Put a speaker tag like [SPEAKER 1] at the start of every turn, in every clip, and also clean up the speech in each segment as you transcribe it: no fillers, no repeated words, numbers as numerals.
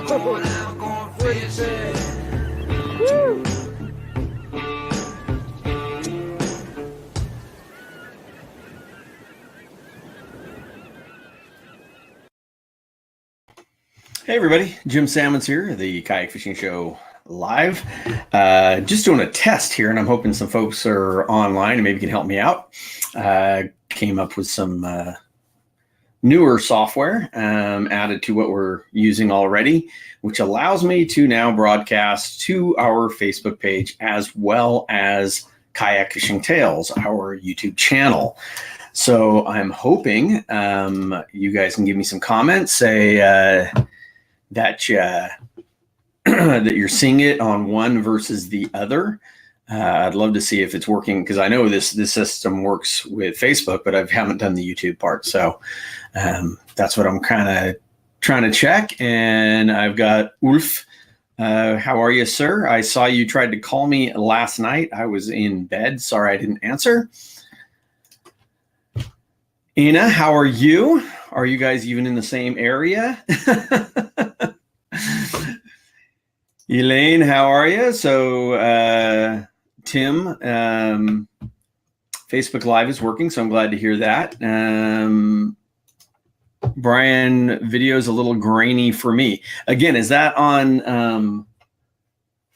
[SPEAKER 1] Woo.
[SPEAKER 2] Hey everybody, Jim Sammons here, the Kayak Fishing Show live. Just doing a test here, and I'm hoping some folks are online and maybe can help me out. Came up with some newer software added to what we're using already, which allows me to now broadcast to our Facebook page as well as Kayak Fishing Tales, our YouTube channel. So I'm hoping you guys can give me some comments, say that that you're seeing it on one versus the other. I'd love to see if it's working, because I know this system works with Facebook, but I haven't done the YouTube part. So that's what I'm kind of trying to check. And I've got Ulf. How are you, sir? I saw you tried to call me last night. I was in bed. Sorry I didn't answer. Ina, how are you? Are you guys even in the same area? Elaine, how are you? So Tim, Facebook Live is working, so I'm glad to hear that. Brian, video is a little grainy for me. Again, is that on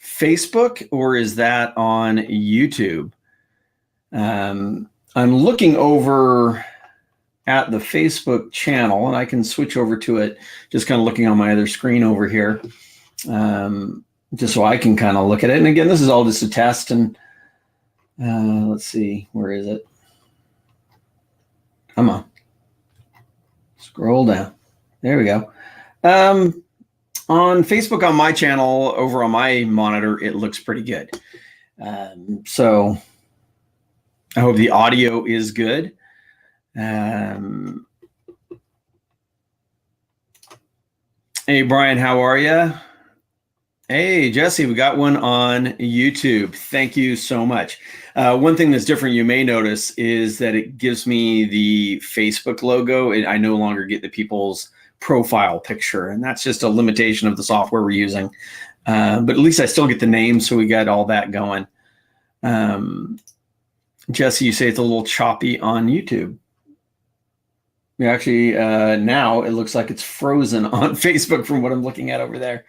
[SPEAKER 2] Facebook or is that on YouTube? I'm looking over at the Facebook channel, and I can switch over to it, just kind of looking on my other screen over here, just so I can kind of look at it. And again, this is all just a test. And let's see, where is it? Come on. Scroll down. There we go. On Facebook, on my channel, over on my monitor, it looks pretty good. So I hope the audio is good. Hey, Brian, how are you? Hey, Jesse, we got one on YouTube. Thank you so much. One thing that's different you may notice is that it gives me the Facebook logo, and I no longer get the people's profile picture, and that's just a limitation of the software we're using. But at least I still get the name, so we got all that going. Jesse, you say it's a little choppy on YouTube. We actually, now it looks like it's frozen on Facebook from what I'm looking at over there.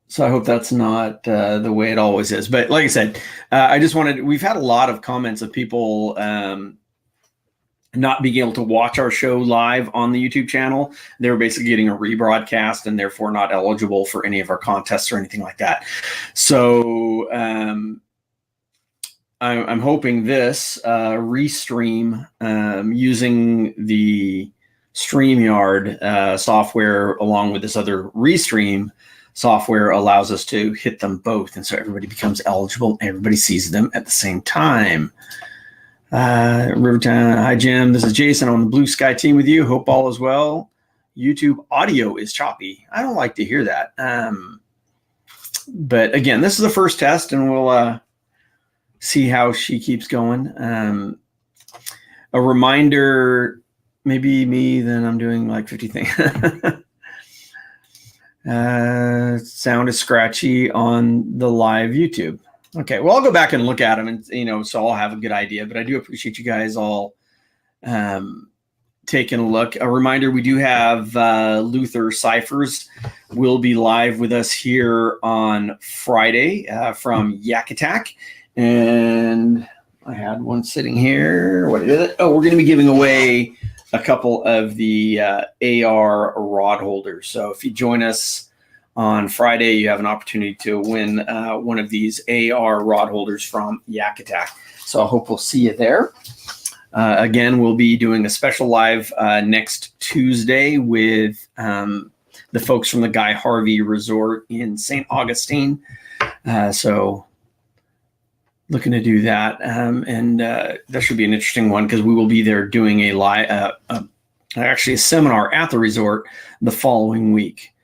[SPEAKER 2] So I hope that's not the way it always is. But like I said, I just wanted, we've had a lot of comments of people not being able to watch our show live on the YouTube channel. They were basically getting a rebroadcast and therefore not eligible for any of our contests or anything like that. So I'm hoping this restream using the StreamYard software along with this other restream software allows us to hit them both. And so everybody becomes eligible. Everybody sees them at the same time. Rivertown, hi, Jim. This is Jason on the Blue Sky team with you. Hope all is well. YouTube audio is choppy. I don't like to hear that. But again, this is the first test, and we'll see how she keeps going. A reminder, maybe me, then I'm doing like 50 things. Sound is scratchy on the live YouTube. Okay, well, I'll go back and look at them, and so I'll have a good idea. But I do appreciate you guys all taking a look. A reminder: we do have Luther Cyphers will be live with us here on Friday from Yak Attack. And I had one sitting here. What is it? Oh, we're going to be giving away a couple of the AR rod holders. So if you join us on Friday, you have an opportunity to win one of these AR rod holders from Yak Attack. So I hope we'll see you there. Again, we'll be doing a special live next Tuesday with the folks from the Guy Harvey Resort in St. Augustine. So looking to do that, and that should be an interesting one, because we will be there doing a live, actually a seminar at the resort the following week.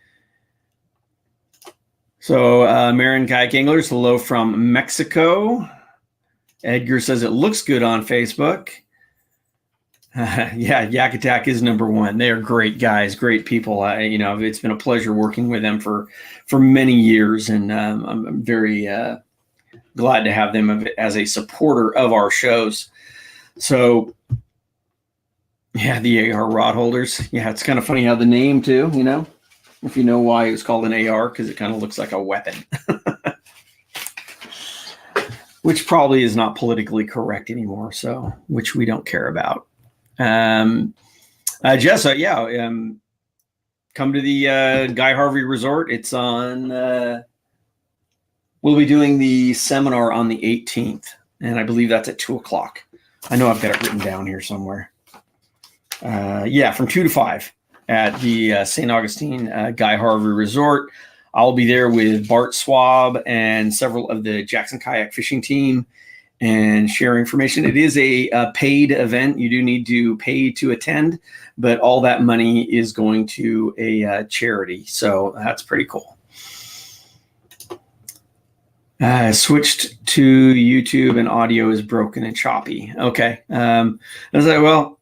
[SPEAKER 2] So Marin Kayak Anglers, hello from Mexico. Edgar says it looks good on Facebook. Yeah, Yak Attack is number one. They are great guys, great people. It's been a pleasure working with them for many years, and I'm very glad to have them as a supporter of our shows. So, yeah, the AR rod holders. Yeah, it's kind of funny how the name too. If you know why it was called an AR, because it kind of looks like a weapon. Which probably is not politically correct anymore, so which we don't care about. Jess, come to the Guy Harvey Resort. It's on. We'll be doing the seminar on the 18th, and I believe that's at 2:00. I know I've got it written down here somewhere. From 2 to 5 at the St. Augustine Guy Harvey Resort. I'll be there with Bart Swab and several of the Jackson Kayak fishing team and share information. It is a paid event. You do need to pay to attend, but all that money is going to a charity. So that's pretty cool. Switched to YouTube and audio is broken and choppy. Okay. I was like, well,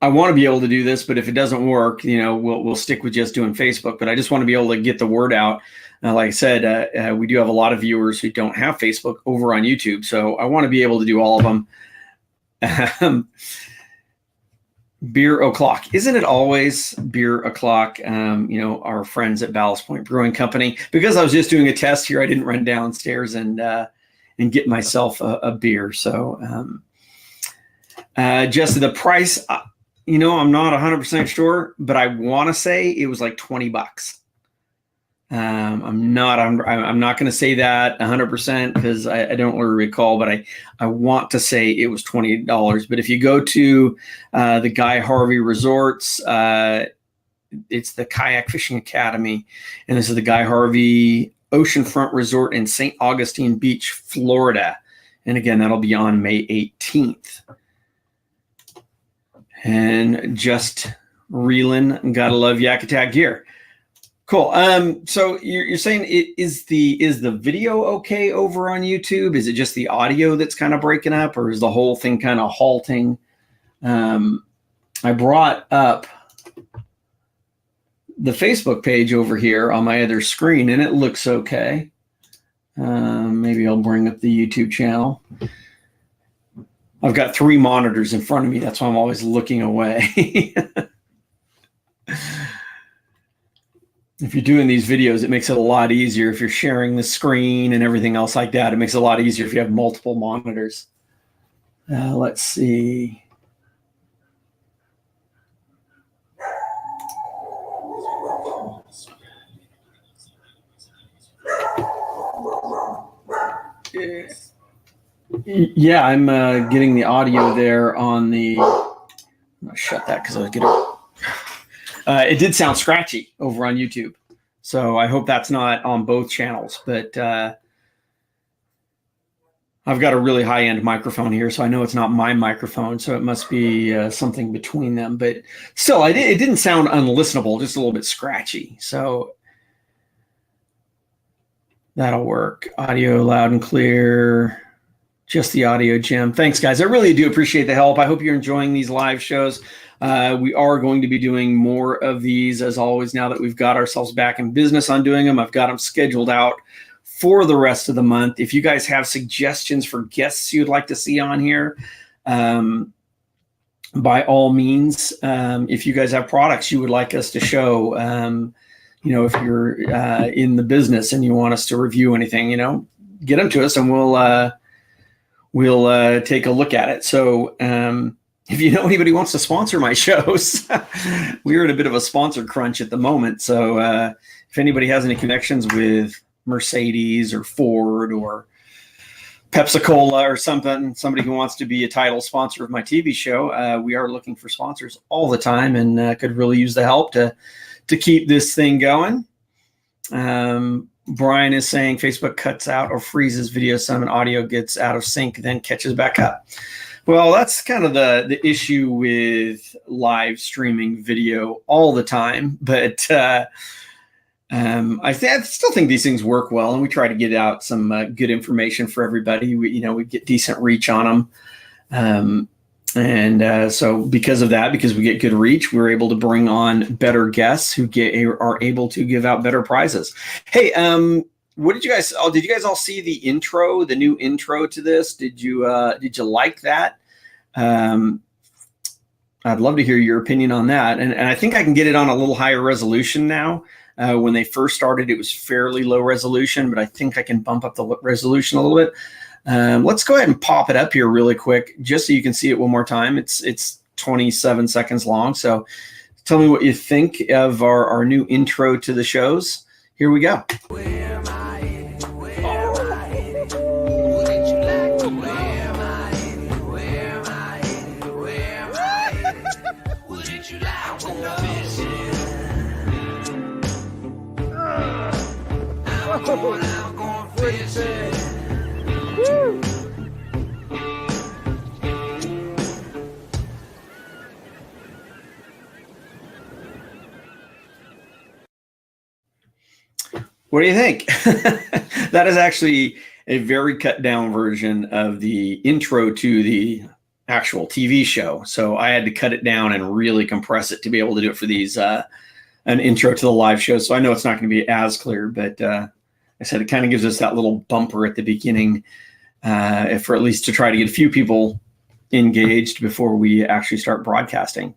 [SPEAKER 2] I want to be able to do this, but if it doesn't work, we'll stick with just doing Facebook. But I just want to be able to get the word out. Like I said, we do have a lot of viewers who don't have Facebook over on YouTube, so I want to be able to do all of them. Beer o'clock, isn't it always beer o'clock? Our friends at Ballast Point Brewing Company. Because I was just doing a test here, I didn't run downstairs and get myself a beer. So, just the price. I'm not 100% sure, but I want to say it was like $20. I'm not going to say that 100% because I don't really recall, but I want to say it was $20. But if you go to the Guy Harvey Resorts, it's the Kayak Fishing Academy, and this is the Guy Harvey Oceanfront Resort in St. Augustine Beach, Florida. And again, that'll be on May 18th. And just reeling, gotta love Yak Attack gear. Cool. So you're saying is the video okay over on YouTube? Is it just the audio that's kind of breaking up, or is the whole thing kind of halting? I brought up the Facebook page over here on my other screen, and it looks okay. Maybe I'll bring up the YouTube channel. I've got 3 monitors in front of me. That's why I'm always looking away. If you're doing these videos, it makes it a lot easier. If you're sharing the screen and everything else like that, it makes it a lot easier if you have multiple monitors. Let's see. Yeah, I'm getting the audio there on the. I'm gonna shut that because I'll get it. It did sound scratchy over on YouTube, so I hope that's not on both channels. But I've got a really high-end microphone here, so I know it's not my microphone, so it must be something between them. But still, it didn't sound unlistenable, just a little bit scratchy. So that'll work. Audio loud and clear. Just the audio, Jim. Thanks, guys. I really do appreciate the help. I hope you're enjoying these live shows. We are going to be doing more of these, as always, now that we've got ourselves back in business on doing them. I've got them scheduled out for the rest of the month. If you guys have suggestions for guests you'd like to see on here, by all means, if you guys have products you would like us to show, if you're in the business and you want us to review anything, get them to us and we'll take a look at it. So if you know anybody who wants to sponsor my shows, we're in a bit of a sponsor crunch at the moment. So if anybody has any connections with Mercedes or Ford or Pepsi-Cola or somebody who wants to be a title sponsor of my TV show, we are looking for sponsors all the time and could really use the help to keep this thing going. Brian is saying Facebook cuts out or freezes video some and audio gets out of sync, then catches back up. Well, that's kind of the issue with live streaming video all the time. But I still think these things work well, and we try to get out some good information for everybody. We get decent reach on them. And so because of that, because we get good reach, we're able to bring on better guests who are able to give out better prizes. Hey, what did you guys all see the intro, the new intro to this? Did you like that? I'd love to hear your opinion on that. And I think I can get it on a little higher resolution now. When they first started, it was fairly low resolution, but I think I can bump up the resolution a little bit. Let's go ahead and pop it up here really quick, just so you can see it one more time. It's 27 seconds long. So tell me what you think of our new intro to the shows. Here we go. What do you think? That is actually a very cut down version of the intro to the actual TV show. So I had to cut it down and really compress it to be able to do it for these an intro to the live show. So I know it's not going to be as clear, but I said it kind of gives us that little bumper at the beginning, for at least to try to get a few people engaged before we actually start broadcasting.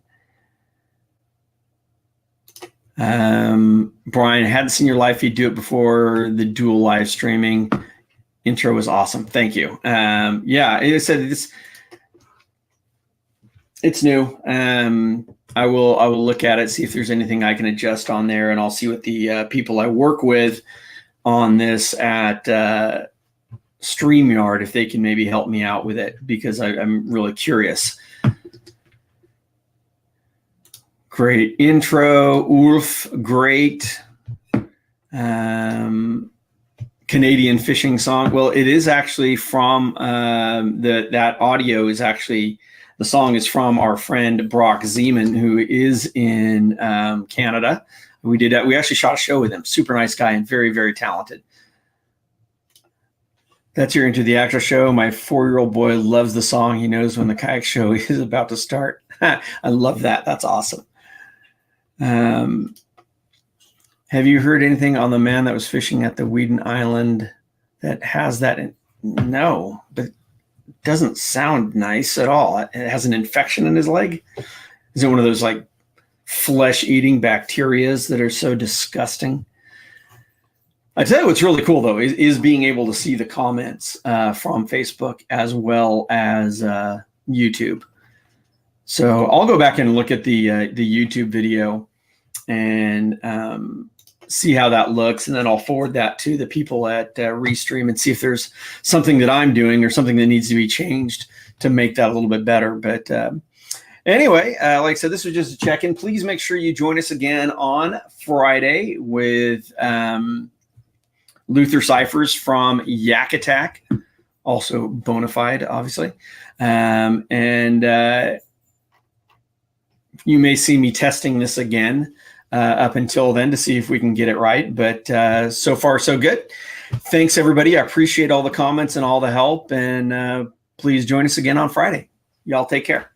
[SPEAKER 2] Brian, hadn't seen your live feed do it before. The dual live streaming intro was awesome. Thank you. Yeah, I said it's new. I will look at it, see if there's anything I can adjust on there, and I'll see what the people I work with on this at StreamYard, if they can maybe help me out with it, because I'm really curious. Great intro, Ulf. Great. Canadian fishing song. Well, it is actually from that audio is actually, the song is from our friend Brock Zeman, who is in Canada. We actually shot a show with him. Super nice guy and very, very talented. That's your Into the Actual Show. My 4-year-old boy loves the song. He knows when the kayak show is about to start. I love that. That's awesome. Have you heard anything on the man that was fishing at the Weeden Island that has that? No, but it doesn't sound nice at all. It has an infection in his leg. Is it one of those like flesh-eating bacterias that are so disgusting? I tell you what's really cool though is being able to see the comments from Facebook as well as YouTube. So I'll go back and look at the YouTube video and see how that looks, and then I'll forward that to the people at Restream and see if there's something that I'm doing or something that needs to be changed to make that a little bit better. But anyway, like I said, this was just a check-in. Please make sure you join us again on Friday with Luther Cyphers from Yak Attack, also bona fide, obviously. And you may see me testing this again up until then to see if we can get it right. But so far, so good. Thanks, everybody. I appreciate all the comments and all the help. And please join us again on Friday. Y'all take care.